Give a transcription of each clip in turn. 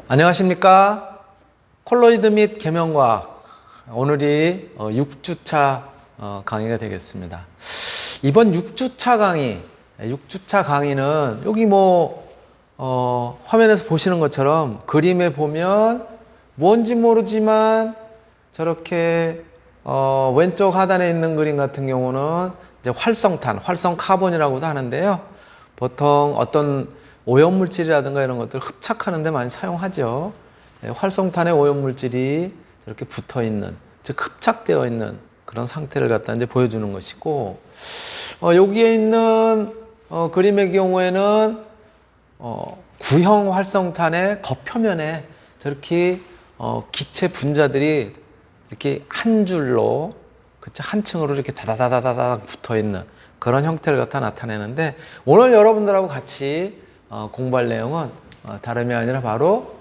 안녕하십니까. 콜로이드 및 계명과학, 오늘이 6주차 강의가 되겠습니다. 이번 6주차 강의는 여기 화면에서 보시는 것처럼 그림에 보면 뭔지 모르지만 저렇게 왼쪽 하단에 있는 그림 같은 경우는 이제 활성탄, 활성 카본이라고도 하는데요. 보통 어떤 오염물질이라든가 이런 것들 흡착하는 데 많이 사용하죠. 활성탄의 오염물질이 이렇게 붙어 있는, 즉 흡착되어 있는 그런 상태를 갖다 이제 보여주는 것이고, 여기에 있는 그림의 경우에는 구형 활성탄의 겉표면에 저렇게 기체 분자들이 이렇게 한 줄로, 그쵸? 한 층으로 이렇게 다다다다다닥 붙어 있는 그런 형태를 갖다 나타내는데, 오늘 여러분들하고 같이 공부할 내용은 다름이 아니라 바로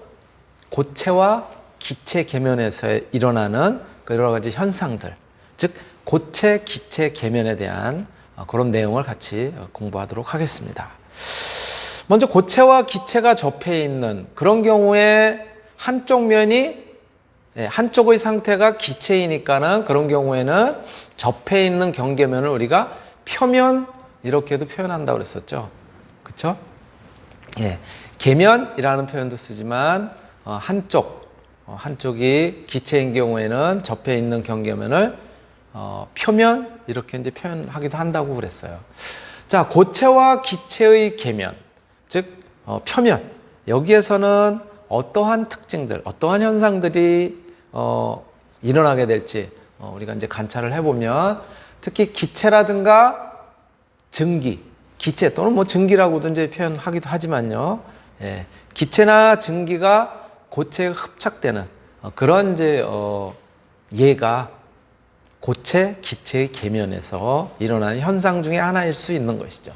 고체와 기체 계면에서 일어나는 여러 가지 현상들, 즉 고체, 기체 계면에 대한 그런 내용을 같이 공부하도록 하겠습니다. 먼저 고체와 기체가 접해 있는 그런 경우에 한쪽 면이, 한쪽의 상태가 기체이니까는 그런 경우에는 접해 있는 경계면을 우리가 표면, 이렇게도 표현한다고 그랬었죠. 그쵸? 계면이라는 표현도 쓰지만 한쪽이 기체인 경우에는 접해 있는 경계면을 표면, 이렇게 이제 표현하기도 한다고 그랬어요. 자, 고체와 기체의 계면, 즉 표면, 여기에서는 어떠한 특징들, 어떠한 현상들이 일어나게 될지 우리가 이제 관찰을 해보면, 특히 기체라든가 증기, 기체 또는 증기라고도 이제 표현하기도 하지만요. 기체나 증기가 고체에 흡착되는 그런 이제 예가 고체, 기체의 계면에서 일어나는 현상 중에 하나일 수 있는 것이죠.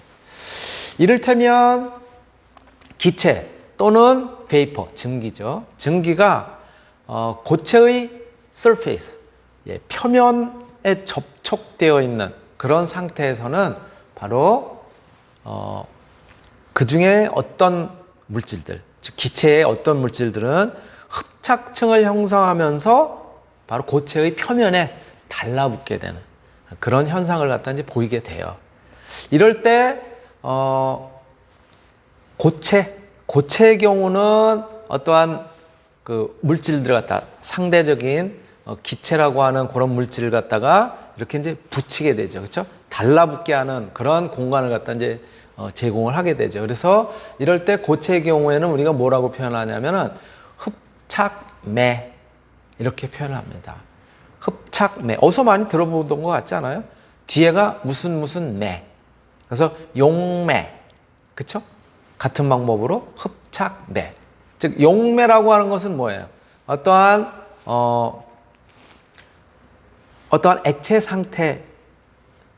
이를테면 기체 또는 베이퍼, 증기죠. 증기가 고체의 surface, 표면에 접촉되어 있는 그런 상태에서는 바로 그 중에 어떤 물질들, 즉 기체의 어떤 물질들은 흡착층을 형성하면서 바로 고체의 표면에 달라붙게 되는 그런 현상을 갖다 이제 보이게 돼요. 이럴 때 고체의 경우는 어떠한 그 물질들을 갖다 상대적인 기체라고 하는 그런 물질을 갖다가 이렇게 이제 붙이게 되죠. 그렇죠? 달라붙게 하는 그런 공간을 갖다 이제 제공을 하게 되죠. 그래서 이럴 때 고체의 경우에는 우리가 뭐라고 표현하냐면은 흡착매, 이렇게 표현을 합니다. 흡착매. 어디서 많이 들어보던 것 같지 않아요? 뒤에가 무슨 매. 그래서 용매. 그쵸? 같은 방법으로 흡착매. 즉 용매라고 하는 것은 뭐예요? 어떠한 액체 상태의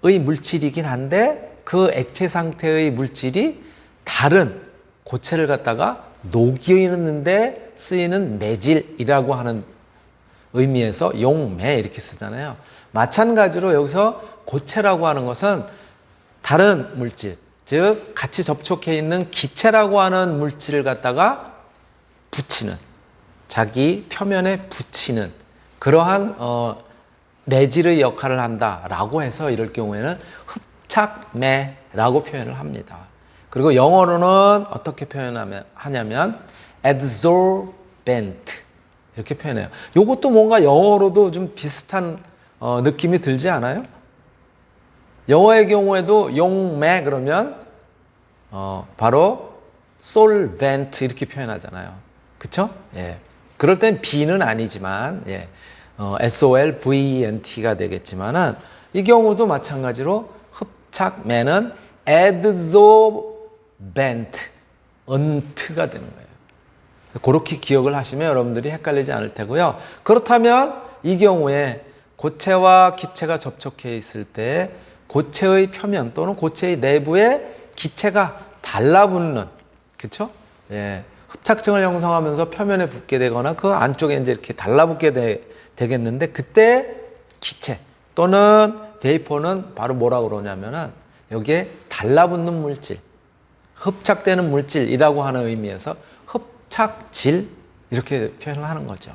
물질이긴 한데, 그 액체 상태의 물질이 다른 고체를 갖다가 녹이는데 쓰이는 매질이라고 하는 의미에서 용매, 이렇게 쓰잖아요. 마찬가지로 여기서 고체라고 하는 것은 다른 물질, 즉 같이 접촉해 있는 기체라고 하는 물질을 갖다가 붙이는, 자기 표면에 붙이는 그러한 매질의 역할을 한다라고 해서 이럴 경우에는 흡착매라고 표현을 합니다. 그리고 영어로는 어떻게 표현하냐면 adsorbent, 이렇게 표현해요. 이것도 뭔가 영어로도 좀 비슷한 느낌이 들지 않아요? 영어의 경우에도 용매 그러면 바로 solvent 이렇게 표현하잖아요. 그쵸? 그럴 땐 B는 아니지만 solvent가 되겠지만은, 이 경우도 마찬가지로 흡착매는 adsorbent, 은트가 되는 거예요. 그렇게 기억을 하시면 여러분들이 헷갈리지 않을 테고요. 그렇다면 이 경우에 고체와 기체가 접촉해 있을 때 고체의 표면 또는 고체의 내부에 기체가 달라붙는, 그렇죠? 흡착층을 형성하면서 표면에 붙게 되거나 그 안쪽에 이제 이렇게 달라붙게 되겠는데, 그때 기체 또는 베이퍼는 바로 뭐라고 그러냐면은 여기에 달라붙는 물질, 흡착되는 물질이라고 하는 의미에서 흡착질, 이렇게 표현을 하는 거죠.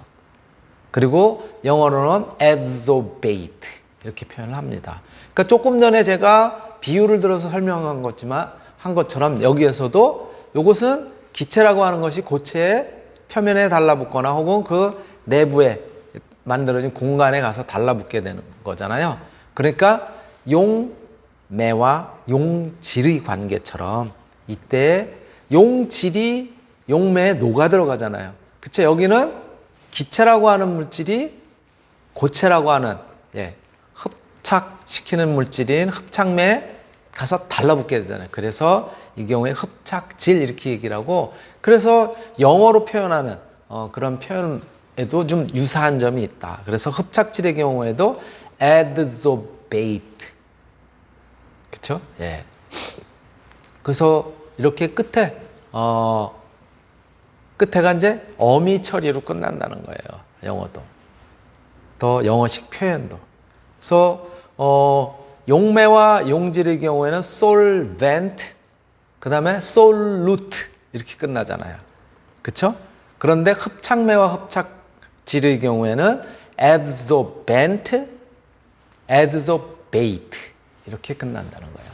그리고 영어로는 adsobate 이렇게 표현을 합니다. 그러니까 조금 전에 제가 비유를 들어서 설명한 것처럼 여기에서도 이것은 기체라고 하는 것이 고체의 표면에 달라붙거나 혹은 그 내부에 만들어진 공간에 가서 달라붙게 되는 거잖아요. 그러니까 용매와 용질의 관계처럼 이때 용질이 용매에 녹아 들어가잖아요. 그쵸? 여기는 기체라고 하는 물질이 고체라고 하는 흡착시키는 물질인 흡착매에 가서 달라붙게 되잖아요. 그래서 이 경우에 흡착질 이렇게 얘기를 하고, 그래서 영어로 표현하는 그런 표현에도 좀 유사한 점이 있다. 그래서 흡착질의 경우에도 adsobate, 그렇죠? 예. 그래서 이렇게 끝에가 이제 어미 처리로 끝난다는 거예요. 영어도. 또 영어식 표현도. 그래서 용매와 용질의 경우에는 solvent, 그 다음에 solute 이렇게 끝나잖아요. 그쵸? 그런데 흡착매와 흡착질의 경우에는 adsorbent, adsorbate 이렇게 끝난다는 거예요.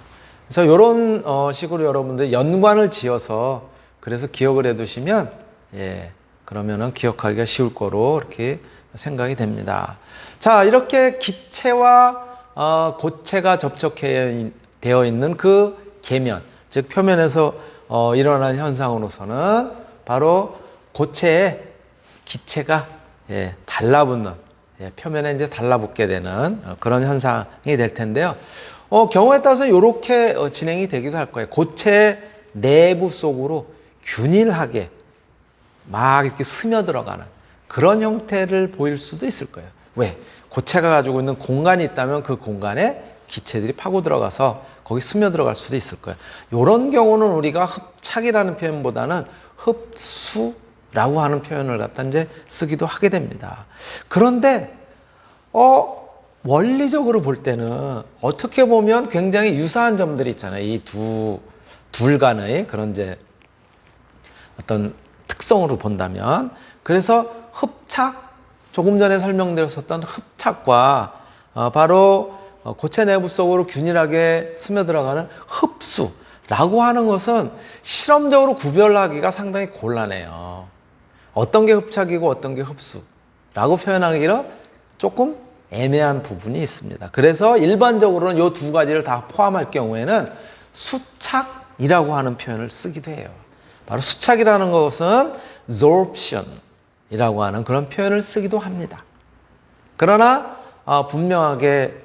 그래서 이런 식으로 여러분들 연관을 지어서 그래서 기억을 해두시면 그러면은 기억하기가 쉬울 거로 이렇게 생각이 됩니다. 자, 이렇게 기체와 고체가 접촉되어 있는 그 계면, 즉 표면에서 일어나는 현상으로서는 바로 고체에 기체가 달라붙는, 표면에 이제 달라붙게 되는 그런 현상이 될 텐데요. 경우에 따라서 이렇게 진행이 되기도 할 거예요. 고체 내부 속으로 균일하게 막 이렇게 스며들어가는 그런 형태를 보일 수도 있을 거예요. 왜? 고체가 가지고 있는 공간이 있다면 그 공간에 기체들이 파고 들어가서 거기 스며들어갈 수도 있을 거예요. 이런 경우는 우리가 흡착이라는 표현보다는 흡수라고 하는 표현을 갖다 이제 쓰기도 하게 됩니다. 그런데 원리적으로 볼 때는 어떻게 보면 굉장히 유사한 점들이 있잖아요. 이 둘 간의 그런 이제 어떤 특성으로 본다면. 그래서 흡착, 조금 전에 설명드렸었던 흡착과 바로 고체 내부 속으로 균일하게 스며들어가는 흡수라고 하는 것은 실험적으로 구별하기가 상당히 곤란해요. 어떤 게 흡착이고 어떤 게 흡수라고 표현하기는 조금 애매한 부분이 있습니다. 그래서 일반적으로는 이 두 가지를 다 포함할 경우에는 수착이라고 하는 표현을 쓰기도 해요. 바로 수착이라는 것은 sorption이라고 하는 그런 표현을 쓰기도 합니다. 그러나 분명하게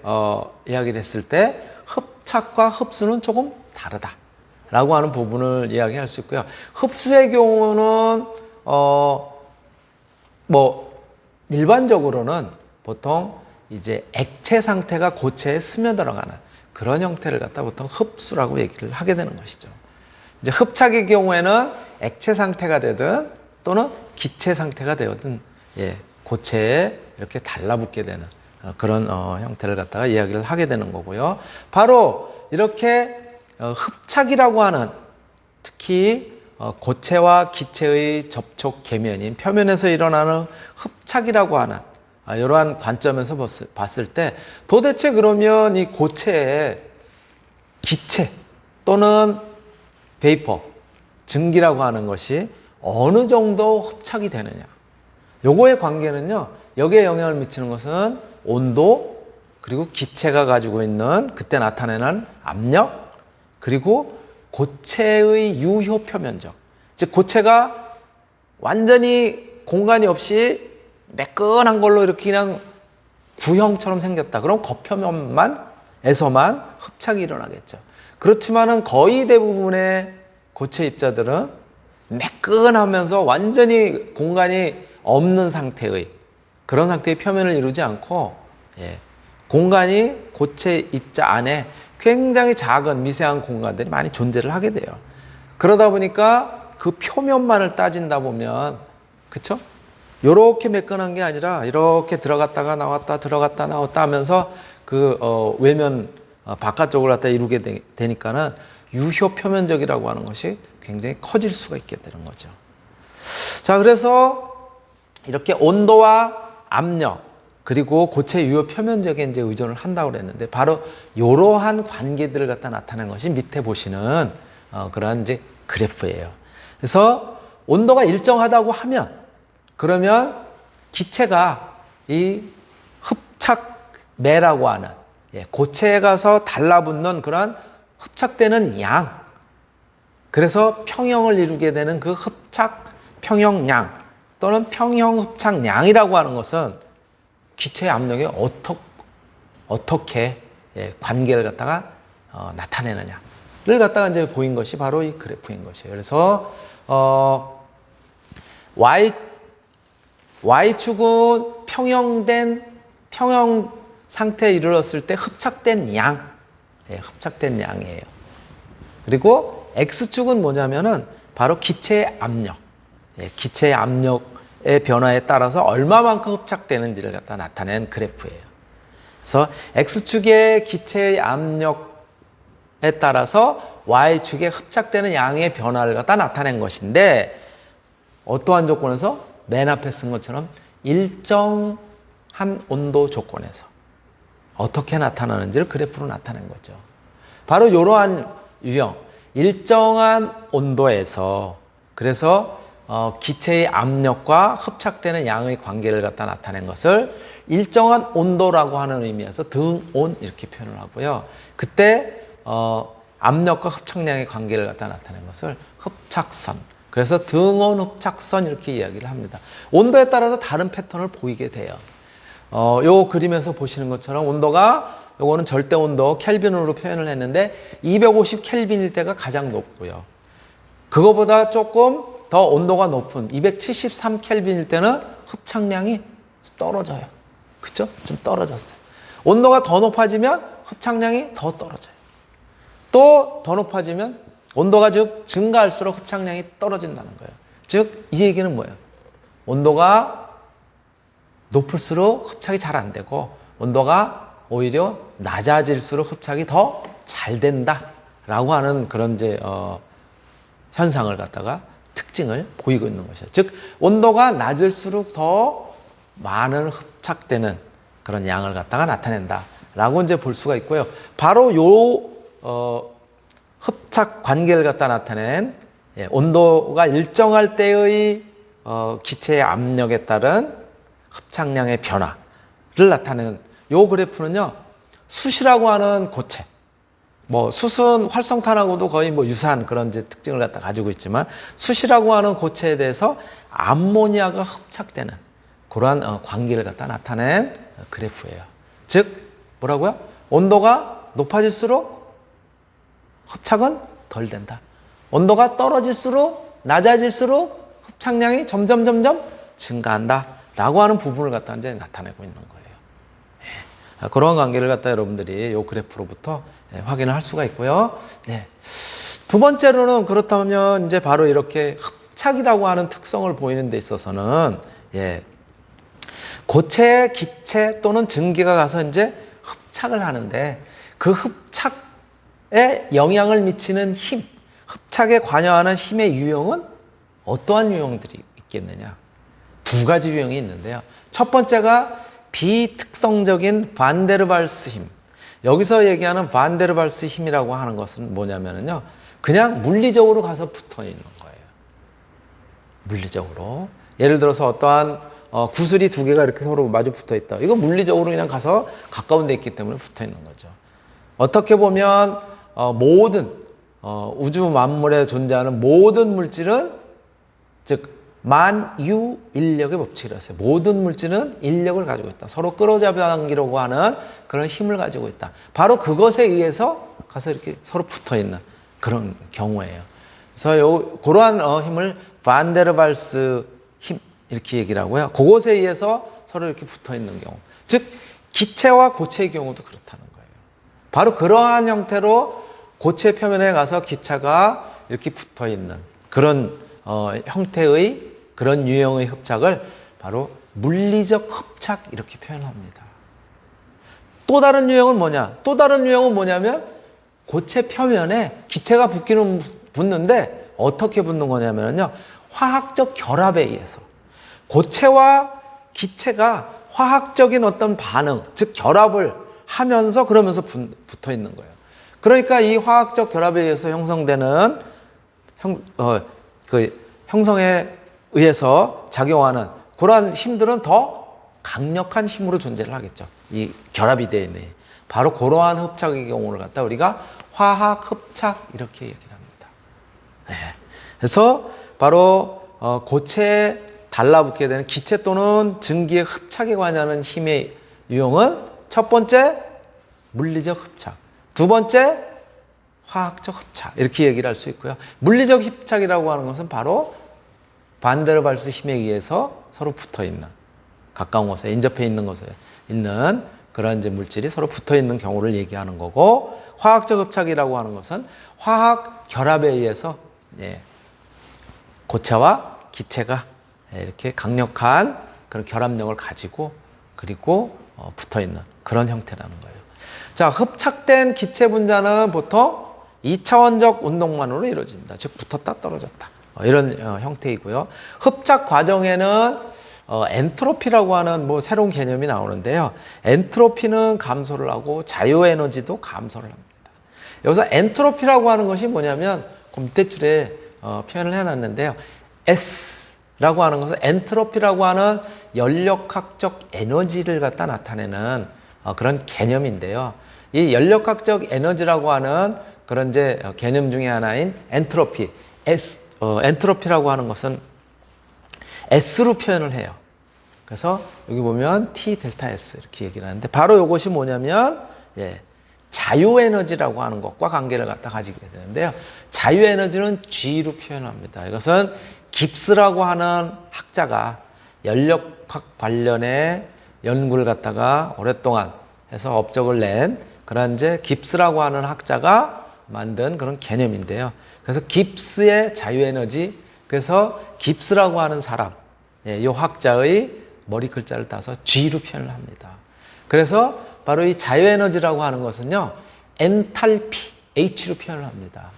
이야기를 했을 때 흡착과 흡수는 조금 다르다라고 하는 부분을 이야기할 수 있고요. 흡수의 경우는 일반적으로는 보통 이제 액체 상태가 고체에 스며들어가는 그런 형태를 갖다 보통 흡수라고 얘기를 하게 되는 것이죠. 이제 흡착의 경우에는 액체 상태가 되든 또는 기체 상태가 되든 고체에 이렇게 달라붙게 되는 그런 형태를 갖다가 이야기를 하게 되는 거고요. 바로 이렇게 흡착이라고 하는, 특히 고체와 기체의 접촉 계면인 표면에서 일어나는 흡착이라고 하는 이러한 관점에서 봤을 때 도대체 그러면 이 고체의 기체 또는 베이퍼, 증기라고 하는 것이 어느 정도 흡착이 되느냐, 요거의 관계는요, 여기에 영향을 미치는 것은 온도, 그리고 기체가 가지고 있는 그때 나타내는 압력, 그리고 고체의 유효 표면적, 즉 고체가 완전히 공간이 없이 매끈한 걸로 이렇게 그냥 구형처럼 생겼다. 그럼 겉표면에서만 흡착이 일어나겠죠. 그렇지만은 거의 대부분의 고체 입자들은 매끈하면서 완전히 공간이 없는 상태의 그런 상태의 표면을 이루지 않고 공간이 고체 입자 안에 굉장히 작은 미세한 공간들이 많이 존재를 하게 돼요. 그러다 보니까 그 표면만을 따진다 보면, 그쵸? 요렇게 매끈한 게 아니라 이렇게 들어갔다가 나왔다 들어갔다 나왔다 하면서 그 외면 바깥쪽을 갖다 이루게 되니까는 유효 표면적이라고 하는 것이 굉장히 커질 수가 있게 되는 거죠. 자, 그래서 이렇게 온도와 압력 그리고 고체 유효 표면적에 이제 의존을 한다고 그랬는데 바로 이러한 관계들을 갖다 나타낸 것이 밑에 보시는 그런 이제 그래프예요. 그래서 온도가 일정하다고 하면 그러면 기체가 이 흡착매라고 하는 고체에 가서 달라붙는 그런 흡착되는 양, 그래서 평형을 이루게 되는 그 흡착 평형량 또는 평형 흡착량이라고 하는 것은 기체의 압력에 어떻게 관계를 갖다가 나타내느냐를 갖다가 이제 보인 것이 바로 이 그래프인 것이에요. 그래서 Y축은 평형 상태에 이르렀을 때 흡착된 흡착된 양이에요. 그리고 X축은 뭐냐면은 바로 기체의 압력, 기체의 압력의 변화에 따라서 얼마만큼 흡착되는지를 갖다 나타낸 그래프예요. 그래서 X축의 기체의 압력에 따라서 Y축에 흡착되는 양의 변화를 갖다 나타낸 것인데 어떠한 조건에서 맨 앞에 쓴 것처럼 일정한 온도 조건에서 어떻게 나타나는지를 그래프로 나타낸 거죠. 바로 이러한 유형, 일정한 온도에서 그래서 기체의 압력과 흡착되는 양의 관계를 갖다 나타낸 것을 일정한 온도라고 하는 의미에서 등온 이렇게 표현을 하고요. 그때 압력과 흡착량의 관계를 갖다 나타낸 것을 흡착선, 그래서 등온 흡착선 이렇게 이야기를 합니다. 온도에 따라서 다른 패턴을 보이게 돼요. 요 그림에서 보시는 것처럼 온도가 요거는 절대 온도 켈빈으로 표현을 했는데 250 켈빈일 때가 가장 높고요. 그거보다 조금 더 온도가 높은 273 켈빈일 때는 흡착량이 떨어져요. 그쵸? 좀 떨어졌어요. 온도가 더 높아지면 흡착량이 더 떨어져요. 또 더 높아지면 온도가 즉 증가할수록 흡착량이 떨어진다는 거예요. 즉 이 얘기는 뭐예요? 온도가 높을수록 흡착이 잘 안 되고 온도가 오히려 낮아질수록 흡착이 더 잘 된다라고 하는 그런 이제 현상을 갖다가 특징을 보이고 있는 것이죠. 즉 온도가 낮을수록 더 많은 흡착되는 그런 양을 갖다가 나타낸다라고 이제 볼 수가 있고요. 바로 요 흡착 관계를 갖다 나타낸 온도가 일정할 때의 기체의 압력에 따른 흡착량의 변화를 나타내는 요 그래프는요, 숯이라고 하는 고체, 뭐 숯은 활성탄하고도 거의 뭐 유사한 그런 이제 특징을 갖다 가지고 있지만 숯이라고 하는 고체에 대해서 암모니아가 흡착되는 그러한 관계를 갖다 나타낸 그래프예요. 즉 뭐라고요? 온도가 높아질수록 흡착은 덜 된다. 온도가 떨어질수록 낮아질수록 흡착량이 점점 증가한다. 라고 하는 부분을 갖다 이제 나타내고 있는 거예요. 그런 관계를 갖다 여러분들이 이 그래프로부터 확인을 할 수가 있고요. 네. 두 번째로는 그렇다면 이제 바로 이렇게 흡착이라고 하는 특성을 보이는 데 있어서는 고체, 기체 또는 증기가 가서 이제 흡착을 하는데 그 흡착에 영향을 미치는 힘, 흡착에 관여하는 힘의 유형은 어떠한 유형들이 있겠느냐? 두 가지 유형이 있는데요. 첫 번째가 비특성적인 반데르발스 힘. 여기서 얘기하는 반데르발스 힘이라고 하는 것은 뭐냐면요, 그냥 물리적으로 가서 붙어 있는 거예요. 물리적으로. 예를 들어서 어떠한 구슬이 두 개가 이렇게 서로 마주 붙어 있다. 이거 물리적으로 그냥 가서 가까운 데 있기 때문에 붙어 있는 거죠. 어떻게 보면 모든 우주 만물에 존재하는 모든 물질은 즉 만유인력의 법칙이라 했어요. 모든 물질은 인력을 가지고 있다. 서로 끌어잡아당기려고 하는 그런 힘을 가지고 있다. 바로 그것에 의해서 가서 이렇게 서로 붙어 있는 그런 경우예요. 그래서 그러한 힘을 반데르발스 힘 이렇게 얘기를 하고요. 그것에 의해서 서로 이렇게 붙어 있는 경우. 즉 기체와 고체의 경우도 그렇다는 거예요. 바로 그러한 형태로 고체 표면에 가서 기체가 이렇게 붙어 있는 그런 형태의 그런 유형의 흡착을 바로 물리적 흡착 이렇게 표현합니다. 또 다른 유형은 뭐냐? 또 다른 유형은 뭐냐면 고체 표면에 기체가 붙기는 붙는데 어떻게 붙는 거냐면요, 화학적 결합에 의해서 고체와 기체가 화학적인 어떤 반응, 즉 결합을 하면서 그러면서 붙어 있는 거예요. 그러니까 이 화학적 결합에 의해서 형성되는 형성에 의해서 작용하는 그러한 힘들은 더 강력한 힘으로 존재를 하겠죠. 이 결합이 되어 있는 바로 그러한 흡착의 경우를 갖다 우리가 화학 흡착 이렇게 얘기를 합니다. 네. 그래서 바로 고체에 달라붙게 되는 기체 또는 증기의 흡착에 관여하는 힘의 유형은 첫 번째 물리적 흡착, 두 번째 화학적 흡착 이렇게 얘기를 할 수 있고요. 물리적 흡착이라고 하는 것은 바로 반데르발스 힘에 의해서 서로 붙어 있는 가까운 곳에 인접해 있는 곳에 있는 그런 이제 물질이 서로 붙어 있는 경우를 얘기하는 거고, 화학적 흡착이라고 하는 것은 화학 결합에 의해서 고체와 기체가 이렇게 강력한 그런 결합력을 가지고 그리고 붙어 있는 그런 형태라는 거예요. 자, 흡착된 기체 분자는 보통 2차원적 운동만으로 이루어집니다. 즉 붙었다 떨어졌다 이런 형태이고요. 흡착 과정에는 엔트로피라고 하는 뭐 새로운 개념이 나오는데요. 엔트로피는 감소를 하고 자유에너지도 감소를 합니다. 여기서 엔트로피라고 하는 것이 뭐냐면 그 밑에 줄에 표현을 해놨는데요. S라고 하는 것은 엔트로피라고 하는 연력학적 에너지를 갖다 나타내는 그런 개념인데요. 이 연력학적 에너지라고 하는 그런 이제 개념 중에 하나인 엔트로피, 엔트로피라고 하는 것은 S로 표현을 해요. 그래서 여기 보면 T 델타 S 이렇게 얘기를 하는데 바로 이것이 뭐냐면 자유에너지라고 하는 것과 관계를 갖다 가지게 되는데요. 자유에너지는 G로 표현합니다. 이것은 깁스라고 하는 학자가 연력학 관련의 연구를 갖다가 오랫동안 해서 업적을 낸 그런 이제 깁스라고 하는 학자가 만든 그런 개념인데요. 그래서 깁스의 자유에너지, 그래서 깁스라고 하는 사람, 이 학자의 머리 글자를 따서 G로 표현을 합니다. 그래서 바로 이 자유에너지라고 하는 것은요, 엔탈피 H로 표현을 합니다.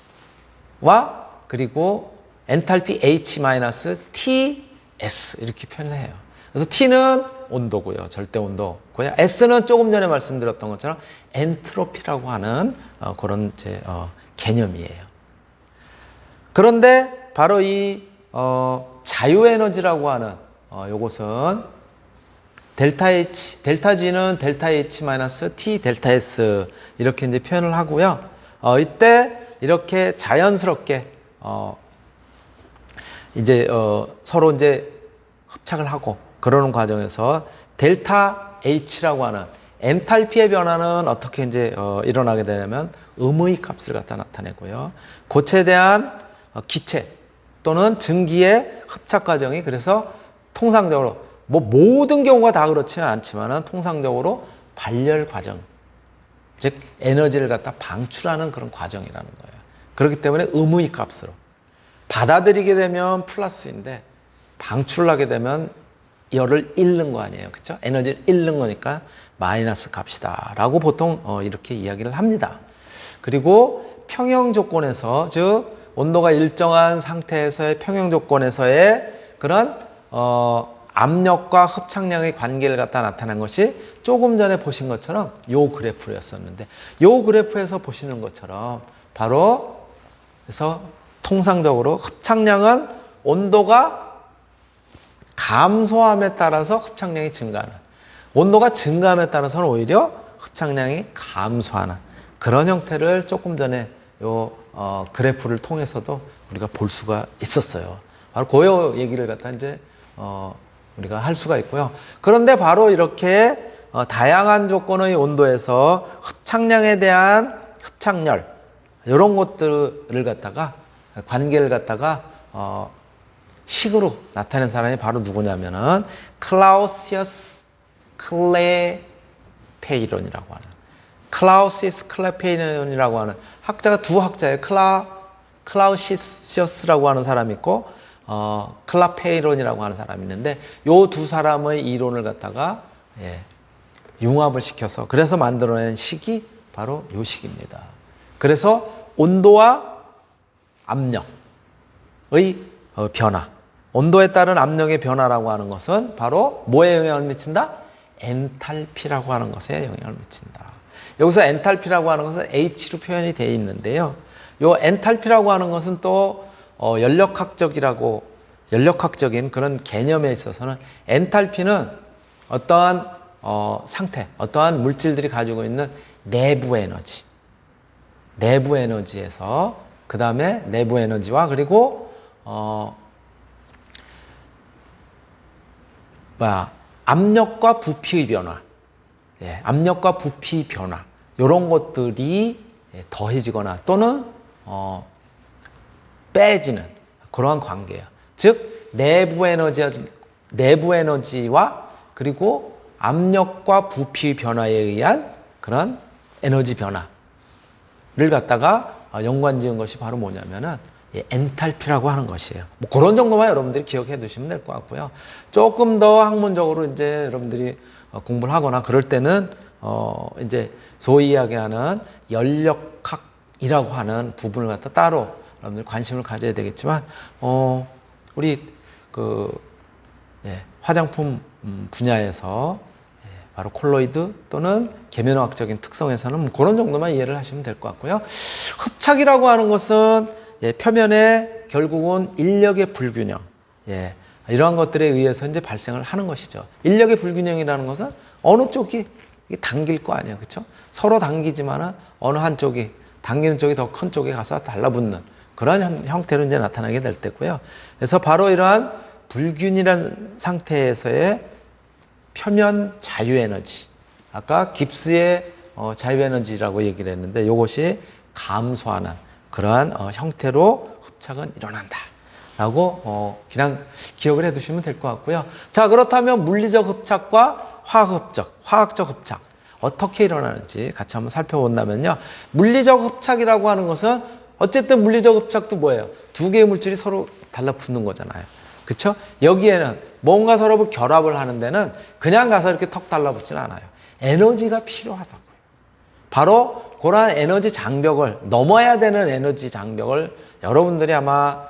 와 그리고 엔탈피 H-TS 이렇게 표현을 해요. 그래서 T는 온도고요, 절대 온도고요. S는 조금 전에 말씀드렸던 것처럼 엔트로피라고 하는 그런 개념이에요. 그런데 바로 이 자유에너지라고 하는 요것은 델타 H, 델타 G는 델타 H 마이너스 T 델타 S 이렇게 이제 표현을 하고요. 이때 이렇게 자연스럽게 이제 서로 이제 흡착을 하고 그러는 과정에서 델타 H라고 하는 엔탈피의 변화는 어떻게 이제 일어나게 되냐면 음의 값을 갖다 나타내고요. 고체에 대한 기체 또는 증기의 흡착 과정이 그래서 통상적으로 뭐 모든 경우가 다 그렇지는 않지만은 통상적으로 발열 과정, 즉 에너지를 갖다 방출하는 그런 과정이라는 거예요. 그렇기 때문에 음의 값으로 받아들이게 되면 플러스인데 방출을 하게 되면 열을 잃는 거 아니에요, 그렇죠? 에너지를 잃는 거니까 마이너스 값이다라고 보통 이렇게 이야기를 합니다. 그리고 평형 조건에서, 즉 온도가 일정한 상태에서의 평형 조건에서의 그런 압력과 흡착량의 관계를 갖다 나타난 것이 조금 전에 보신 것처럼 요 그래프였었는데, 요 그래프에서 보시는 것처럼 바로 그래서 통상적으로 흡착량은 온도가 감소함에 따라서 흡착량이 증가하는, 온도가 증가함에 따라서는 오히려 흡착량이 감소하는 그런 형태를 조금 전에 요 그래프를 통해서도 우리가 볼 수가 있었어요. 바로 그 얘기를 갖다 이제 우리가 할 수가 있고요. 그런데 바로 이렇게 다양한 조건의 온도에서 흡착량에 대한 흡착열 이런 것들을 갖다가 관계를 갖다가 식으로 나타낸 사람이 바로 누구냐면은 클라우시우스 클레페이론이라고 하는, 클라우시우스 클레페이론이라고 하는 학자가 두 학자예요. 클라우시우스라고 하는 사람이 있고 클라페이론이라고 하는 사람이 있는데, 요 두 사람의 이론을 갖다가 융합을 시켜서 그래서 만들어낸 식이 바로 요 식입니다. 그래서 온도와 압력의 변화, 온도에 따른 압력의 변화라고 하는 것은 바로 뭐에 영향을 미친다? 엔탈피라고 하는 것에 영향을 미친다. 여기서 엔탈피라고 하는 것은 H로 표현이 되어 있는데요. 요 엔탈피라고 하는 것은 또 연력학적인 그런 개념에 있어서는 엔탈피는 어떠한 상태, 어떠한 물질들이 가지고 있는 내부 에너지에서 그 다음에 내부 에너지와 그리고 압력과 부피의 변화, 압력과 부피 변화 이런 것들이 더해지거나 또는 빼지는 그러한 관계예요. 즉 내부 에너지와 그리고 압력과 부피 변화에 의한 그런 에너지 변화를 갖다가 연관지은 것이 바로 뭐냐면은 엔탈피라고 하는 것이에요. 뭐 그런 정도만 여러분들이 기억해 두시면 될 것 같고요. 조금 더 학문적으로 이제 여러분들이 공부를 하거나 그럴 때는 이제 소위 이야기하는 연력학이라고 하는 부분을 갖다 따로 여러분들 관심을 가져야 되겠지만 우리 화장품 분야에서 바로 콜로이드 또는 계면화학적인 특성에서는 뭐 그런 정도만 이해를 하시면 될 것 같고요. 흡착이라고 하는 것은 표면에 결국은 인력의 불균형, 이러한 것들에 의해서 이제 발생을 하는 것이죠. 인력의 불균형이라는 것은 어느 쪽이 당길 거 아니에요, 그렇죠? 서로 당기지만은 어느 한쪽이 당기는 쪽이 더 큰 쪽에 가서 달라붙는 그런 형태로 이제 나타나게 될 때고요. 그래서 바로 이러한 불균이라는 상태에서의 표면 자유에너지, 아까 깁스의 자유에너지라고 얘기를 했는데 이것이 감소하는 그러한 형태로 흡착은 일어난다 라고 그냥 기억을 해 두시면 될 것 같고요. 자, 그렇다면 물리적 흡착과 화학적 흡착 어떻게 일어나는지 같이 한번 살펴본다면요. 물리적 흡착이라고 하는 것은 어쨌든 물리적 흡착도 뭐예요? 두 개의 물질이 서로 달라붙는 거잖아요. 그렇죠? 여기에는 뭔가 서로 결합을 하는 데는 그냥 가서 이렇게 턱 달라붙지는 않아요. 에너지가 필요하다고요. 바로 그러한 에너지 장벽을 넘어야 되는 에너지 장벽을 여러분들이 아마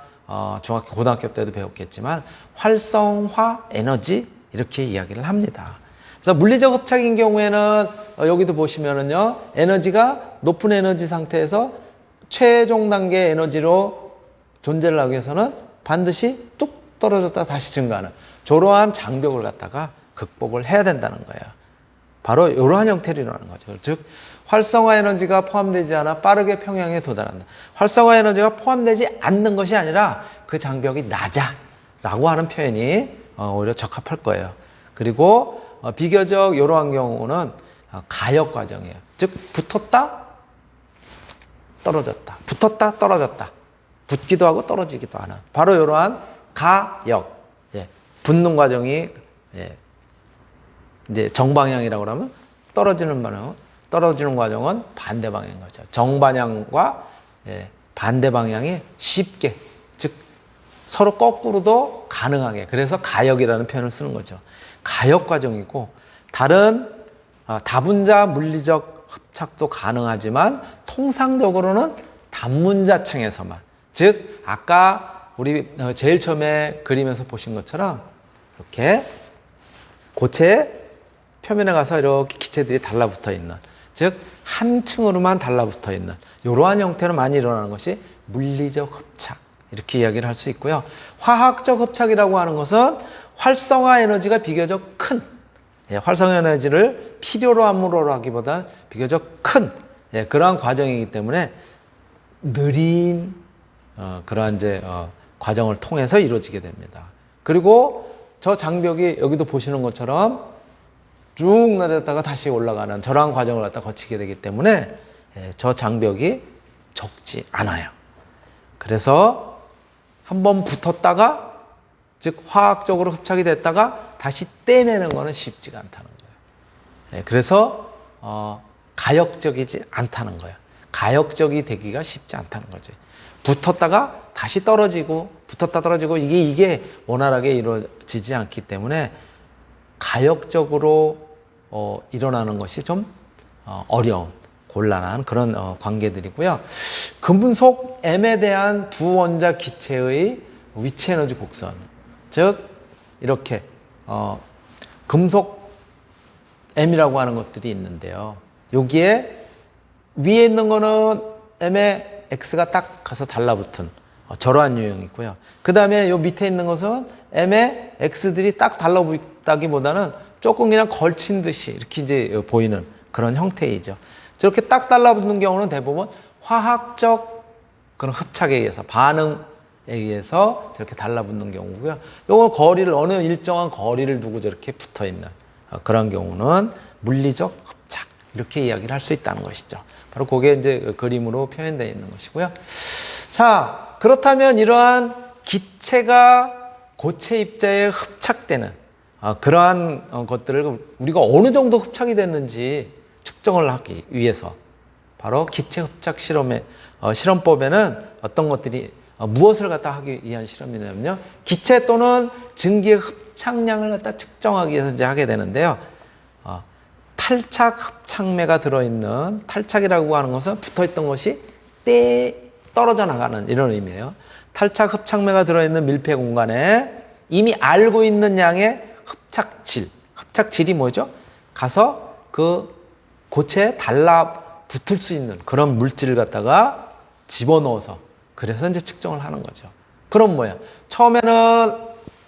중학교, 고등학교 때도 배웠겠지만 활성화 에너지 이렇게 이야기를 합니다. 그래서 물리적 흡착인 경우에는 여기도 보시면은요, 에너지가 높은 에너지 상태에서 최종 단계 에너지로 존재를 하기 위해서는 반드시 뚝 떨어졌다 다시 증가하는 저러한 장벽을 갖다가 극복을 해야 된다는 거예요. 바로 이러한 형태로 일어나는 거죠. 즉 활성화 에너지가 포함되지 않아 빠르게 평양에 도달한다. 활성화 에너지가 포함되지 않는 것이 아니라 그 장벽이 낮아 라고 하는 표현이 오히려 적합할 거예요. 그리고 비교적 이러한 경우는 가역 과정이에요. 즉 붙었다 떨어졌다, 붙었다 떨어졌다, 붙기도 하고 떨어지기도 하는 바로 이러한 가역, 붙는 과정이 이제 정방향이라고 하면 떨어지는 과정은 반대 방향인 거죠. 정방향과 반대 방향이 쉽게, 즉 서로 거꾸로도 가능하게, 그래서 가역이라는 표현을 쓰는 거죠. 가역 과정이고 다른 다분자 물리적 흡착도 가능하지만 통상적으로는 단분자층에서만, 즉 아까 우리 제일 처음에 그림에서 보신 것처럼 이렇게 고체 표면에 가서 이렇게 기체들이 달라붙어 있는, 즉 한 층으로만 달라붙어 있는 이러한 형태로 많이 일어나는 것이 물리적 흡착 이렇게 이야기를 할 수 있고요. 화학적 흡착이라고 하는 것은 활성화 에너지가 비교적 큰, 활성화 에너지를 필요로 함으로 하기보다 비교적 큰 그러한 과정이기 때문에 느린 그러한 이제 과정을 통해서 이루어지게 됩니다. 그리고 저 장벽이 여기도 보시는 것처럼 쭉 내렸다가 다시 올라가는 저러한 과정을 갖다 거치게 되기 때문에 저 장벽이 적지 않아요. 그래서 한번 붙었다가, 즉 화학적으로 흡착이 됐다가 다시 떼내는 것은 쉽지가 않다는 거예요. 그래서 가역적이지 않다는 거예요. 가역적이 되기가 쉽지 않다는 거지. 붙었다가 다시 떨어지고 붙었다 떨어지고 이게 원활하게 이루어지지 않기 때문에 가역적으로 일어나는 것이 좀 어려운, 곤란한 그런 관계들이고요. 금속 M에 대한 두 원자 기체의 위치 에너지 곡선, 즉 이렇게 금속 M이라고 하는 것들이 있는데요. 여기에 위에 있는 거는 M에 X가 딱 가서 달라붙은 저러한 유형이고요. 그 다음에 요 밑에 있는 것은 M에 X들이 딱 달라붙다기보다는 조금 그냥 걸친 듯이 이렇게 이제 보이는 그런 형태이죠. 저렇게 딱 달라붙는 경우는 대부분 화학적 그런 흡착에 의해서, 반응에 의해서 저렇게 달라붙는 경우고요. 요건 거리를, 어느 일정한 거리를 두고 저렇게 붙어 있는 그런 경우는 물리적 흡착, 이렇게 이야기를 할 수 있다는 것이죠. 바로 그게 이제 그림으로 표현되어 있는 것이고요. 자, 그렇다면 이러한 기체가 고체 입자에 흡착되는 그러한 것들을 우리가 어느 정도 흡착이 됐는지 측정을 하기 위해서 바로 기체 흡착 실험법에는 어떤 것들이 무엇을 갖다 하기 위한 실험이냐면요. 기체 또는 증기의 흡착량을 갖다 측정하기 위해서 이제 하게 되는데요. 탈착 흡착매가 들어있는, 탈착이라고 하는 것은 붙어있던 것이 떨어져 나가는 이런 의미예요. 탈착 흡착매가 들어있는 밀폐 공간에 이미 알고 있는 양의 흡착질이 뭐죠? 가서 그 고체에 달라붙을 수 있는 그런 물질을 갖다가 집어넣어서 그래서 이제 측정을 하는 거죠. 그럼 뭐야? 처음에는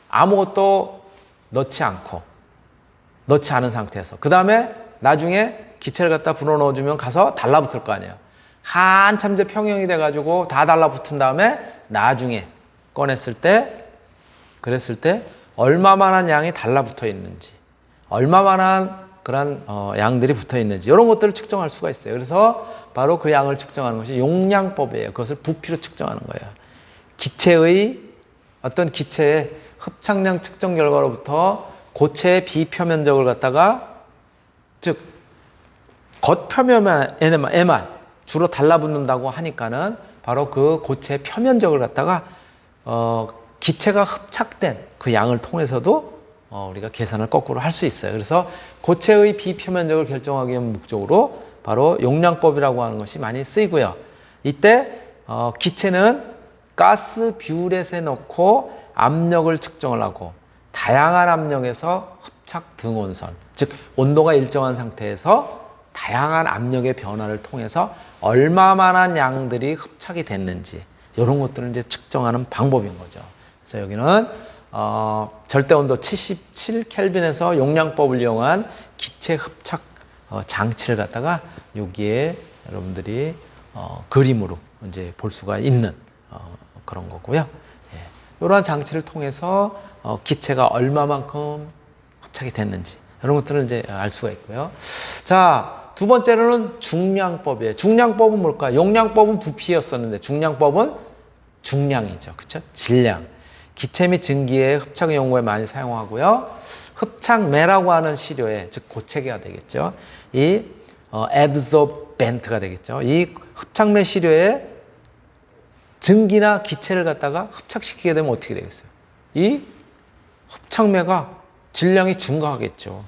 아무것도 넣지 않은 상태에서 그 다음에 나중에 기체를 갖다 불어넣어주면 가서 달라붙을 거 아니에요. 한참 이제 평형이 돼가지고 다 달라붙은 다음에 나중에 그랬을 때 얼마만한 양이 달라붙어 있는지, 얼마만한 그런 양들이 붙어 있는지 이런 것들을 측정할 수가 있어요. 그래서 바로 그 양을 측정하는 것이 용량법이에요. 그것을 부피로 측정하는 거예요. 어떤 기체의 흡착량 측정 결과로부터 고체의 비표면적을 갖다가, 즉 겉표면에만 주로 달라붙는다고 하니까는 바로 그 고체의 표면적을 갖다가 기체가 흡착된 그 양을 통해서도 우리가 계산을 거꾸로 할 수 있어요. 그래서 고체의 비표면적을 결정하기 위한 목적으로 바로 용량법이라고 하는 것이 많이 쓰이고요. 이때 기체는 가스 뷰렛에 넣고 압력을 측정을 하고 다양한 압력에서 흡착 등온선, 즉 온도가 일정한 상태에서 다양한 압력의 변화를 통해서 얼마만한 양들이 흡착이 됐는지 이런 것들을 이제 측정하는 방법인 거죠. 그래서 여기는 절대 온도 77 켈빈에서 용량법을 이용한 기체 흡착 장치를 갖다가 여기에 여러분들이 그림으로 이제 볼 수가 있는 그런 거고요. 예. 이러한 장치를 통해서 기체가 얼마만큼 흡착이 됐는지 이런 것들을 이제 알 수가 있고요. 자, 두 번째로는 중량법이에요. 중량법은 뭘까? 용량법은 부피였었는데 중량법은 중량이죠. 그렇죠? 질량. 기체 및 증기의 흡착 연구에 많이 사용하고요. 흡착매라고 하는 시료에, 즉 고체계가 되겠죠. 이 adsorbent가 되겠죠. 이 흡착매 시료에 증기나 기체를 갖다가 흡착시키게 되면 어떻게 되겠어요? 이 흡착매가 질량이 증가하겠죠.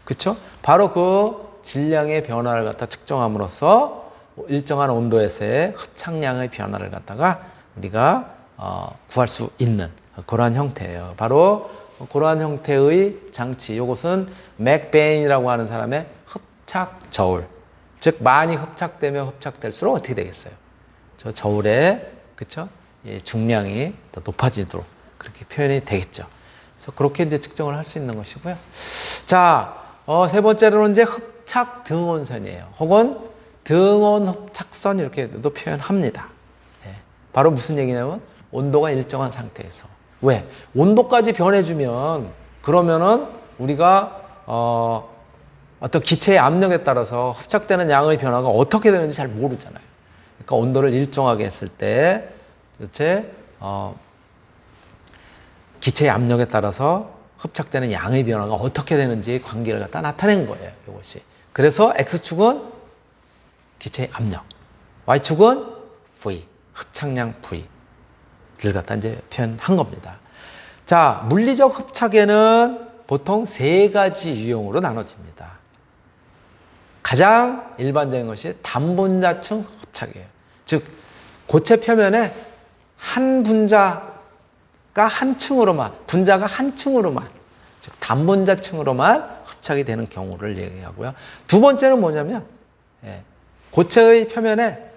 그렇죠? 바로 그 질량의 변화를 갖다 측정함으로써 일정한 온도에서의 흡착량의 변화를 갖다가 우리가 구할 수 있는 그러한 형태예요. 바로 그러한 형태의 장치, 이것은 맥베인이라고 하는 사람의 흡착 저울, 즉 많이 흡착되면 흡착될수록 어떻게 되겠어요? 저 저울의 그쵸? 예, 중량이 더 높아지도록 그렇게 표현이 되겠죠. 그래서 그렇게 이제 측정을 할 수 있는 것이고요. 자, 세 번째로는 이제 흡착 등온선이에요. 혹은 등온 흡착선 이렇게도 표현합니다. 예, 바로 무슨 얘기냐면 온도가 일정한 상태에서. 왜? 온도까지 변해주면 그러면은 우리가 어떤 기체의 압력에 따라서 흡착되는 양의 변화가 어떻게 되는지 잘 모르잖아요. 그러니까 온도를 일정하게 했을 때 도대체 기체의 압력에 따라서 흡착되는 양의 변화가 어떻게 되는지 관계를 갖다 나타낸 거예요. 이것이. 그래서 X축은 기체의 압력, Y축은 V, 흡착량 V를 갖다 이제 표현한 겁니다. 자, 물리적 흡착에는 보통 세 가지 유형으로 나눠집니다. 가장 일반적인 것이 단분자층 흡착이에요. 즉, 고체 표면에 한 분자가 한 층으로만, 분자가 한 층으로만, 즉 단분자층으로만 흡착이 되는 경우를 얘기하고요. 두 번째는 뭐냐면 고체의 표면에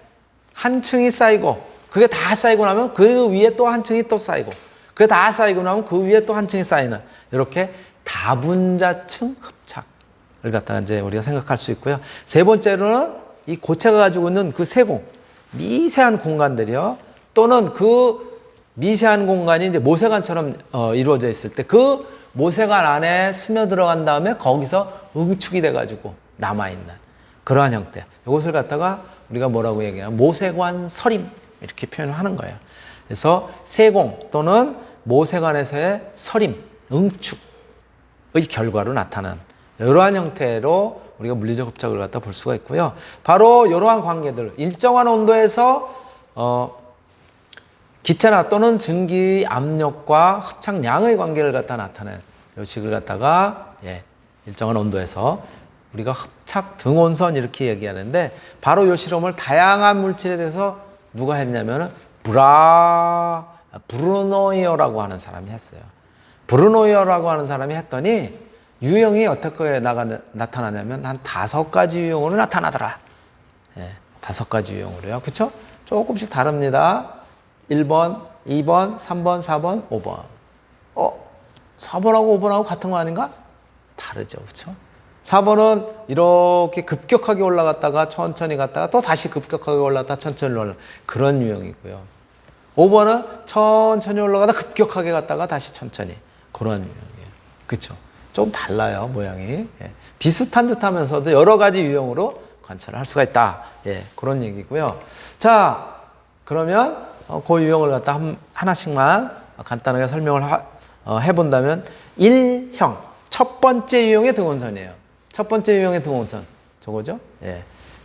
한 층이 쌓이고 그게 다 쌓이고 나면 그 위에 또 한 층이 또 쌓이고 그게 다 쌓이고 나면 그 위에 또 한 층이 쌓이는 이렇게 다분자층 흡착을 갖다가 이제 우리가 생각할 수 있고요. 세 번째로는 이 고체가 가지고 있는 그 세공, 미세한 공간들이요. 또는 그 미세한 공간이 이제 모세관처럼 이루어져 있을 때 그 모세관 안에 스며들어간 다음에 거기서 응축이 돼가지고 남아있는 그러한 형태. 이것을 갖다가 우리가 뭐라고 얘기하면 모세관 서림 이렇게 표현을 하는 거예요. 그래서 세공 또는 모세관에서의 서림, 응축의 결과로 나타난 이러한 형태로 우리가 물리적 흡착을 갖다 볼 수가 있고요. 바로 이러한 관계들, 일정한 온도에서 기체나 또는 증기 압력과 흡착량의 관계를 갖다 나타낸 이 식을 갖다가 일정한 온도에서 우리가 흡착 등온선 이렇게 얘기하는데 바로 이 실험을 다양한 물질에 대해서 누가 했냐면은 브루노이어라고 하는 사람이 했어요. 브루노이어라고 하는 사람이 했더니 유형이 어떻게 나타나냐면 한 5가지 유형으로 나타나더라. 5가지 유형으로요. 그쵸? 조금씩 다릅니다. 1번, 2번, 3번, 4번, 5번. 4번하고 5번하고 같은 거 아닌가? 다르죠. 그쵸? 4번은 이렇게 급격하게 올라갔다가 천천히 갔다가 또 다시 급격하게 올라갔다가 천천히 올라가 그런 유형이고요. 5번은 천천히 올라가다 급격하게 갔다가 다시 천천히 그런 유형이에요. 그쵸? 좀 달라요, 모양이. 비슷한 듯 하면서도 여러 가지 유형으로 관찰을 할 수가 있다. 그런 얘기고요. 자, 그러면 그 유형을 갖다 하나씩만 간단하게 설명을 해본다면 1형, 첫 번째 유형의 등온선이에요. 첫 번째 유형의 등온선, 저거죠?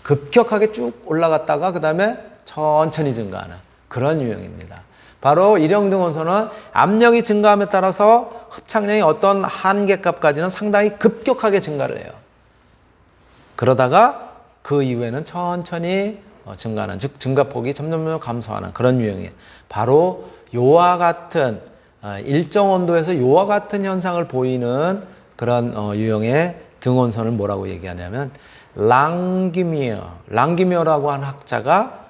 급격하게 쭉 올라갔다가 그 다음에 천천히 증가하는 그런 유형입니다. 바로 1형 등온선은 압력이 증가함에 따라서 흡착량이 어떤 한계값까지는 상당히 급격하게 증가를 해요. 그러다가 그 이후에는 천천히 증가하는, 즉 증가폭이 점점 감소하는 그런 유형이에요. 바로 요와 같은 일정 온도에서 요와 같은 현상을 보이는 그런 유형의 등온선을 뭐라고 얘기하냐면 랑규미어라고 하는 학자가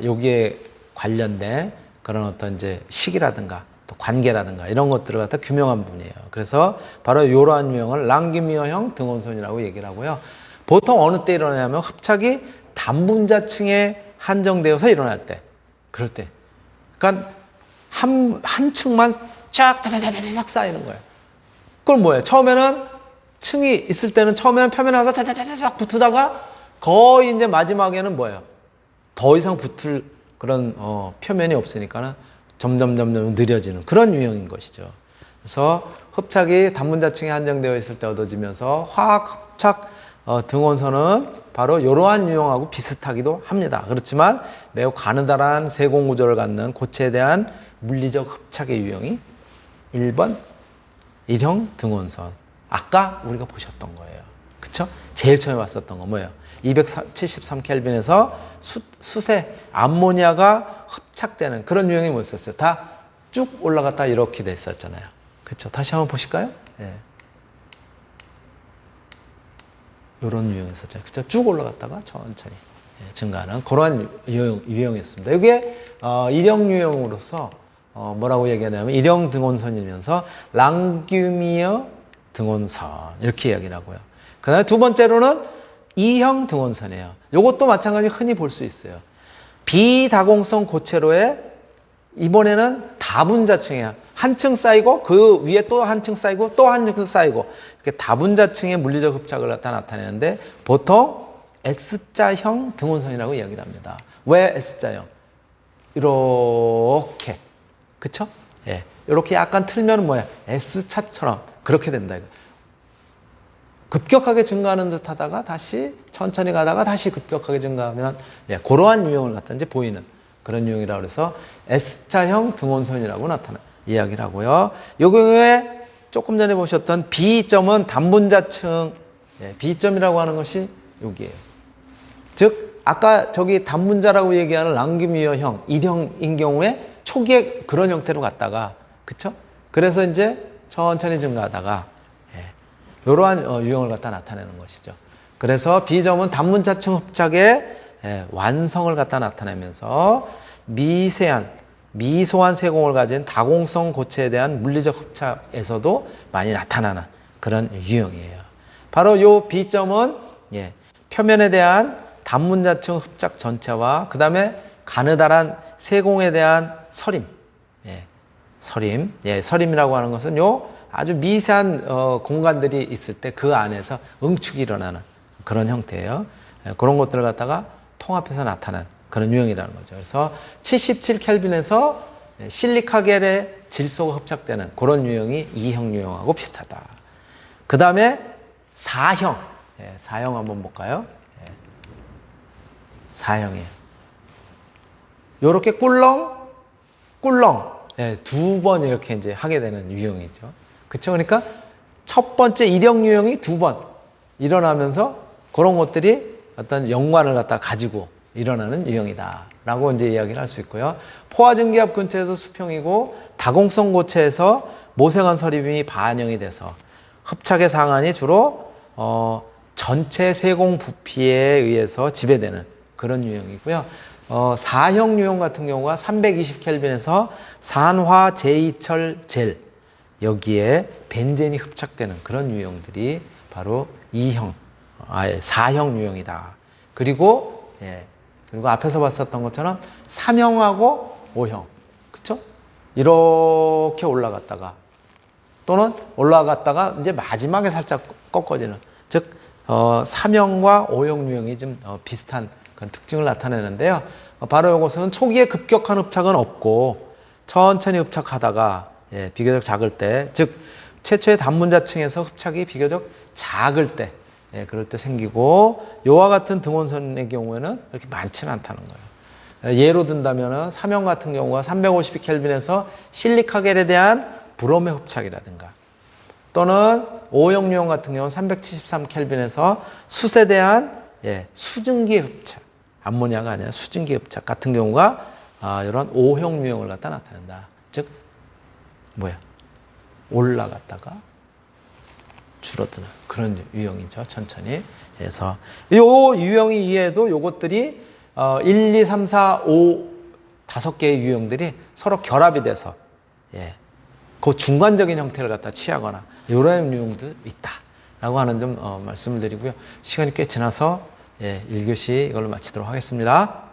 여기에 관련된 그런 어떤 이제 식이라든가 또 관계라든가 이런 것들을 갖다 규명한 분이에요. 그래서 바로 이러한 유형을 랑규미어형 등온선이라고 얘기를 하고요. 보통 어느 때 일어나냐면 흡착이 단분자층에 한정되어서 일어날 때, 그럴 때, 그러니까 한 층만 쫙 다다다닥 쌓이는 거예요. 그럼 뭐예요? 처음에는 층이 있을 때는 처음에는 표면에 가서 다다다닥 붙으다가 거의 이제 마지막에는 뭐예요? 더 이상 붙을 그런 표면이 없으니까는 점점 느려지는 그런 유형인 것이죠. 그래서 흡착이 단분자층에 한정되어 있을 때 얻어지면서 화학 흡착 등온선은 바로 이러한 유형하고 비슷하기도 합니다. 그렇지만 매우 가느다란 세공 구조를 갖는 고체에 대한 물리적 흡착의 유형이 1번 1형 등온선. 아까 우리가 보셨던 거예요. 그쵸? 제일 처음에 봤었던 거 뭐예요? 273켈빈에서 수세, 암모니아가 흡착되는 그런 유형이 뭐였었어요? 다 쭉 올라갔다 이렇게 됐었잖아요. 그쵸? 다시 한번 보실까요? 이런 유형이었었죠. 그쵸? 쭉 올라갔다가 천천히 증가하는 그러한 유형이었습니다. 이게 1형 유형으로서 뭐라고 얘기하냐면 1형 등온선이면서 랑규미어 등온선 이렇게 이야기를 하고요. 그 다음에 두 번째로는 2형 등온선이에요. 이것도 마찬가지로 흔히 볼 수 있어요. 비다공성 고체로의 이번에는 다분자층이에요. 한 층 쌓이고 그 위에 또 한 층 쌓이고 또 한 층 쌓이고 이렇게 다분자층의 물리적 흡착을 나타내는데 보통 S자형 등온선이라고 이야기를 합니다. 왜 S자형? 이렇게 그쵸? 이렇게 약간 틀면 뭐야? S차처럼 그렇게 된다. 급격하게 증가하는 듯 하다가 다시 천천히 가다가 다시 급격하게 증가하면 그러한 유형을 갖다 이제 보이는 그런 유형이라고 해서 S자형 등온선이라고 이야기를 하고요. 요 경우에 조금 전에 보셨던 B점은 단분자층, B점이라고 하는 것이 여기에요. 즉 아까 저기 단분자라고 얘기하는 랑규미어형 1형인 경우에 초기에 그런 형태로 갔다가 그쵸? 그래서 이제 천천히 증가하다가 이러한 유형을 갖다 나타내는 것이죠. 그래서 B점은 단문자층 흡착의 완성을 갖다 나타내면서 미소한 세공을 가진 다공성 고체에 대한 물리적 흡착에서도 많이 나타나는 그런 유형이에요. 바로 요 B점은 표면에 대한 단문자층 흡착 전체와 그 다음에 가느다란 세공에 대한 서림, 서림이라고 하는 것은 요 아주 미세한 공간들이 있을 때 그 안에서 응축이 일어나는 그런 형태예요. 그런 것들을 갖다가 통합해서 나타난 그런 유형이라는 거죠. 그래서 77켈빈에서 실리카겔의 질소가 흡착되는 그런 유형이 2형 유형하고 비슷하다. 그 다음에 4형. 4형 한번 볼까요? 4형이에요. 요렇게 꿀렁 두 번 이렇게 이제 하게 되는 유형이죠. 그쵸? 그러니까 첫 번째 1형 유형이 두 번 일어나면서 그런 것들이 어떤 연관을 갖다 가지고 일어나는 유형이다 라고 이제 이야기를 할 수 있고요. 포화증기압 근처에서 수평이고 다공성 고체에서 모세관 서림이 반영이 돼서 흡착의 상한이 주로 전체 세공 부피에 의해서 지배되는 그런 유형이고요. 4형 유형 같은 경우가 320켈빈에서 산화 제2철 젤 여기에 벤젠이 흡착되는 그런 유형들이 바로 4형 유형이다. 그리고 앞에서 봤었던 것처럼 3형하고 5형. 그쵸? 이렇게 올라갔다가 또는 올라갔다가 이제 마지막에 살짝 꺾어지는 즉 3형과 5형 유형이 좀 비슷한 그런 특징을 나타내는데요. 바로 이것은 초기에 급격한 흡착은 없고 천천히 흡착하다가 비교적 작을 때, 즉 최초의 단문자층에서 흡착이 비교적 작을 때, 그럴 때 생기고 요와 같은 등원선의 경우에는 이렇게 많지는 않다는 거예요. 예로 든다면 3형 같은 경우가 352켈빈에서 실리카겔에 대한 브롬의 흡착이라든가 또는 5형 유형 같은 경우는 373켈빈에서 숯에 대한 수증기 흡착, 암모니아가 아니라 수증기 흡착 같은 경우가 이런 5형 유형을 갖다 나타낸다. 즉 올라갔다가 줄어드는 그런 유형이죠. 천천히. 그래서 이 유형 이외에도 요것들이 1, 2, 3, 4, 5 5개의 유형들이 서로 결합이 돼서 그 중간적인 형태를 갖다 취하거나 이런 유형도 있다라고 하는 점 말씀을 드리고요. 시간이 꽤 지나서 1교시 이걸로 마치도록 하겠습니다.